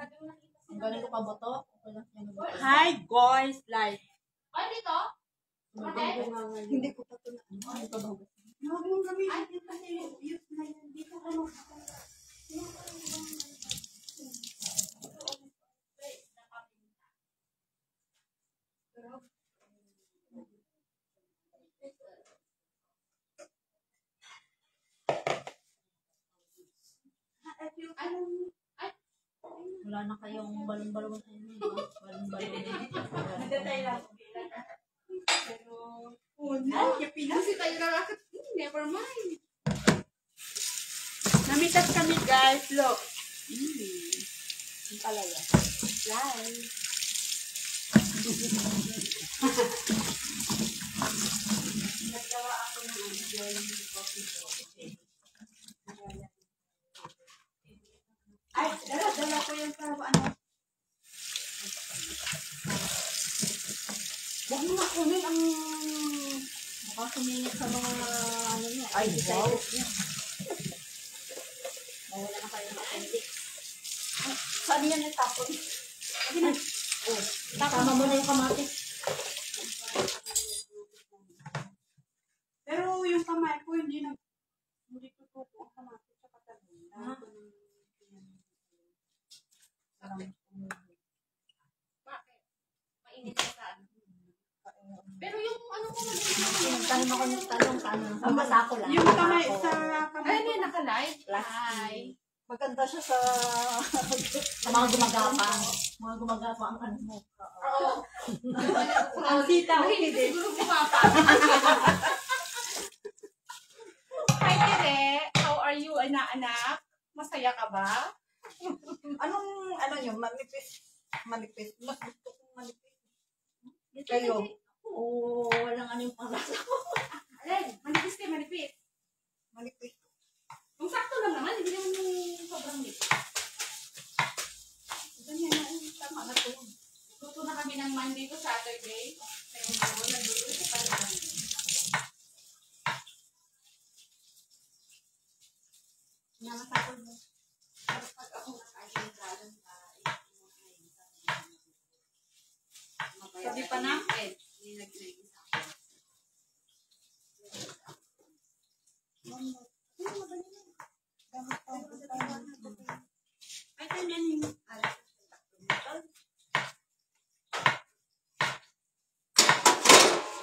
Ang galing ko kaboto. Hi guys, like. Ay, dito? Hindi ko pa ito na. Ano ito ba? Huwag mong gamitin yun kasi yun na yun. Dito ka mo. Wala na kayong balon-balon sa inyo. Balon-balon. Nagatay lang. Pero, Kasi tayo nakakit. Never mind. namitas kami guys, look. Ang palaya. Live. Nagawa ako ng coffee. Ay, dala ko yung para ano. Huwag mo makunin ang baka sumingit sa mga ano niya. Ay, wow. Mawala na kayo ng appendix. Saan yan yung tapon? Tama mo na yung kamatis. Pero yung kamay ko, hindi tutupo ang kamatis sa katabon. Bakit? Mainit na saan? Pero yung ano ko Tanong ako ng tanong sa ano. Ang basa ko lang. Yung kamay sa ay, hindi naka-live. Plastic. Maganda siya sa mga gumagapang. Mga gumagapang ang ano mo. Oo. Ang sitaw. Mahilig siguro bumapa. Hi, Tere. How are you, anak? Masaya ka ba? Anong ano nyo? Manipis. Manipis. Mas gusto kong manipis. Kayo? Oo, walang ano yung panglasa ko. Alin, manipis kayo, manipis. Manipis. Kung sakto lang naman, hindi naman yung sobrang nipis. Ganyan na. Tama na to. Luto na kami ng Monday to Saturday. Kaya naman, nagluto ko pa naman. Namasakol mo. Pag ako nakain ng galang Sabi pa na? Hindi nag-inagin sa akin. Ay, ganyan yung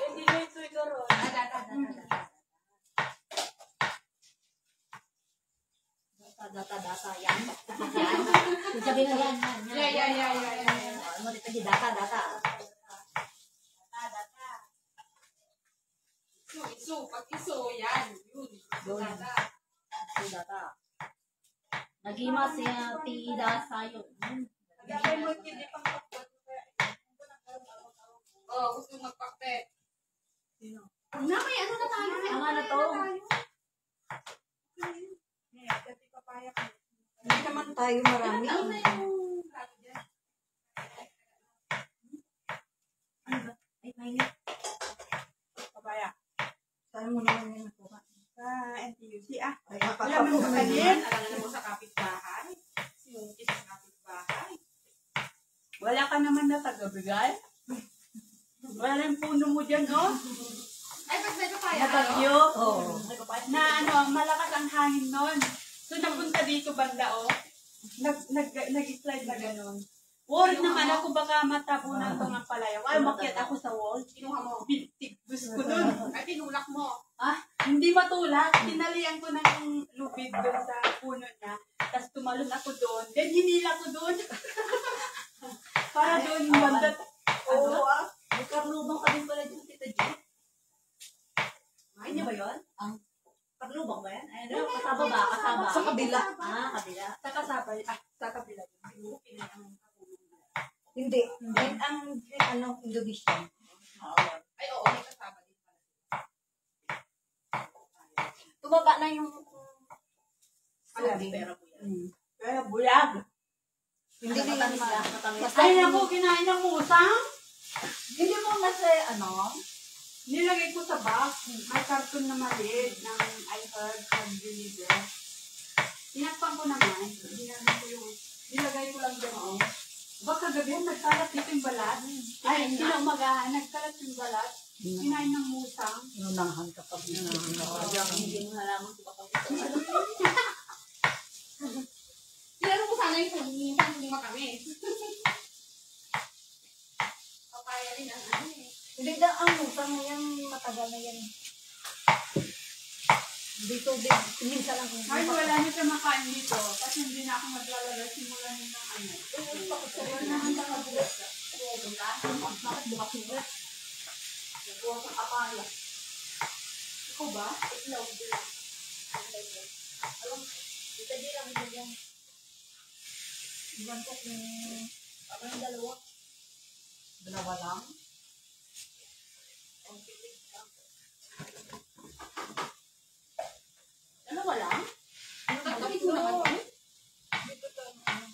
hindi na ito igaro. Data. Yan. Yan. Sabi na yan. Yeah. Ano dito si data. Pag iso, yan. Yun. Yun. Dada. Si data. Nagima siya tida sayo. Oh, gusto magpakte. Sino? Na, may ano na tayo. Ang ano to? Hindi naman tayo marami. Ano na yung ano dyan? Ano ba? Ay, mainit. Papaya. Saan mo naman yan nakuha? Sa NTUC, Ay, alam mo sa kanil? Alam mo sa kapitbahay. Sinungkit sa kapitbahay. Wala ka naman na taga-bigay? Wala yung puno mo dyan, no? Ay, pag may papaya. Nabagyo. Oo. Na malakas ang hangin nun. So, napunta dito banda, nag-slide na gano'n. Worried naman ako baka matabunan ko ng palaya. Ay, makiat ako sa wall. Kinuha mo. Pintigbus ko nun. Ay, tinulak mo. Hindi matulak. Tinalian ko ng lubid doon sa puno niya. Tapos tumalon ako doon. Then, hinila ko doon. Para doon banda. Oo, may karlubang ka din pala dyan, Tita G. Ay, niya ba yun? Ang karlubang ba yan? Ay, ano? Kasaba ba? Kasaba. Sa kabila. Kabila. Sa kasabay. Sa kabila. Hindi. Ang Indonesian. Ay, oo, may kasama din pala. Tumaba na yung Pero po yan. Kaya bulag. hindi na yan matamis. Ay, ako, kinain ng musang. Hindi mo kasi, Nilagay ko sa box. May karton na maliit ng I heard from Unilever. Tinakpan ko naman. Hinagay ko yung Nilagay ko lang doon. Baka gabi nagkalat dito yung balat. Ay, hindi na umaga. Nagkalat yung balat. Kinain ng musang. Nunahan ka pa. Hindi mo nalaman kung baka Tinanong ko sana yung minsan kung makamis. Papaya rin ang ano eh. Hindi na ang musang na yan, matagal na yan. Dito din, minsan lang. Ay, wala na siya makain dito. Kasi hindi na ako maglalagay. Simulan nyo ng ano. Wala naman ka mabulat. Bakit bukas mo? Bukas ang kapala. Ikaw ba? Iklaw din. Alam, dito din lang ito yan. Iwan ko kung ako yung dalawa. Dalawa lang. Ang pitig ka. Dalawa lang? Nagkakabit mo naman kami? Dito tayo.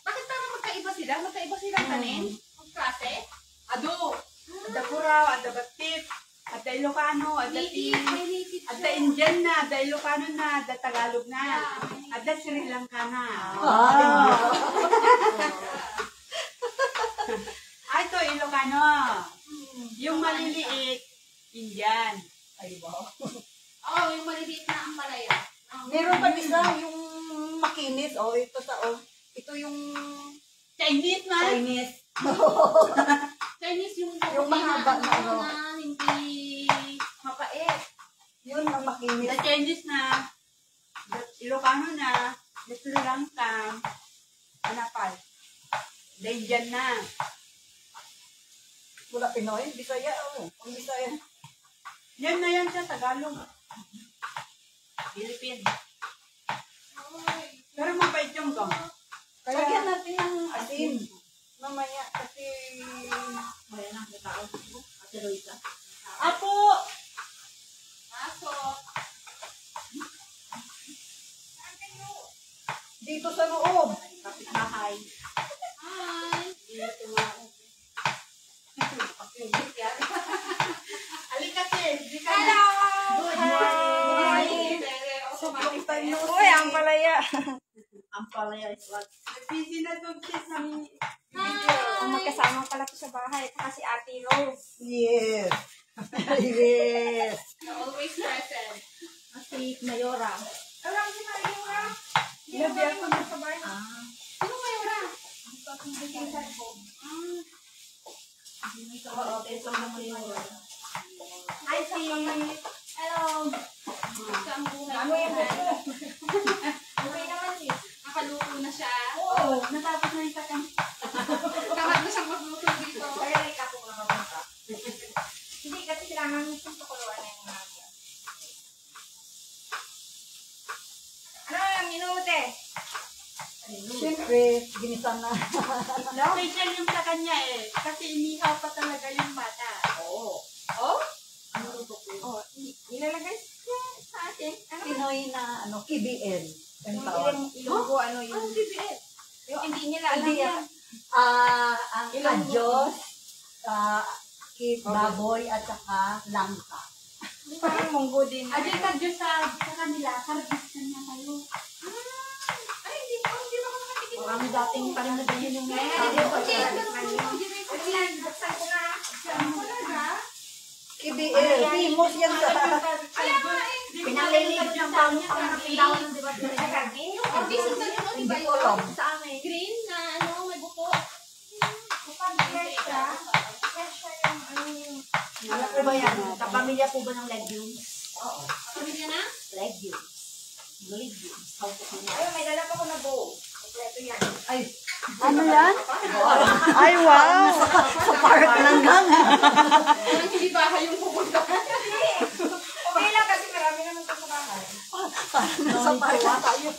Bakit parang magkaiba sila? Magkaiba silang kanin? Ang klase? Ado! Ada Purao, ada Batit, ada Ilocano, ada ada Indian na, ada Ilocano na, ada Tagalog na, ada Sri Lanka na. Ah, ito Ilocano. Yung maliliit, Indian. Ay, ba? Oo, yung maliliit na ang palaya. Meron pa isa yung makinis. Oh, ito sa oh. Ito yung Chinese na. Chinese. Chinese yung mahaba na ano. na hindi mapait. Yun ang makinis. The Chinese na, the Ilocano na, the Sri Lanka, ano pa? The Indian na. Wala Pinoy, Bisaya. Oh, ang Bisaya. Yan na yan sa Tagalog. Philippine. Pero mabait yung gam. Lagyan natin ng asin. Mamaya kasi Maya na, may tao. Ate Roisa. Apo! Aso. dito sa loob. Kapit-bahay. Hi. Alikate! Hello. Good morning. Sobrang tayo. Uy, ang palaya. Ang palaya is what? Busy na itong kids ng Ang magkasama pala to sa bahay. Ito si Ate Rose. Yes. Yes. Always present. Si Mayora. Alam si Mayora. Ilabi ako na sa bahay. Sino Mayora? Oo, ito ang Mayora. Hi, si... Hello. Ito ang buhay. Ano yung buko? Okay naman eh. Nakaluto na siya. Oo, natapos na yung takang. Tamad na siyang magluto dito. Kaya like ako na mapunta. Hindi, kasi kailangan yung pakuluan na yung mga. Ano yung minute? Siyempre, ginisan na. Special yung sa kanya eh. Kasi inihaw pa talaga yung bata. Oo. Oh? Oh, nilalagay sa atin. Ano ba? Pinoy na, KBL. Ang tawag. Yung Ilonggo, ano yung... Ang BBS. Yung hindi nila alam Hindi, yan. ang adyos, baboy, at saka langka. Parang munggo din. Adil ka Diyos sa kanila. Karabistan na kayo. Ay, hindi ko nakatikim. Marami dating pa rin na ganyan yung Buksan ko na. KBL. Famous yan sa... Pinalilig ng taon niya. Pinapindawan ng diba? Oh, this is the ano, di ba Hindi ko alam. yun? Sa amin. Green na ano, may buko. Kapag fresh siya, yung ano yung... Ano po ba yan? Kapamilya po ba ng legumes? Oo. Pamilya na? Legumes. Legumes. Ayun, may dala pa ko na bowl. Kompleto yan. Ay, Ano yan? Ay, wow! sa park lang gang. Parang hindi bahay yung pupunta. Okay lang kasi marami naman ito sa bahay. Sa park lang tayo.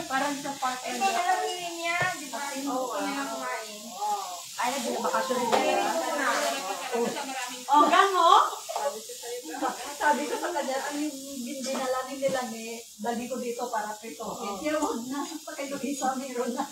Parang sa park Ito, dalawin niya. Di ba? Oo, kami na kumain. Ay, nagbakasyon rin nila. Oh, gango? Sabi ko sa kanya, ang dinala nila ni, dali ko dito para prito. Kaya wag na, pagkayo isa meron na.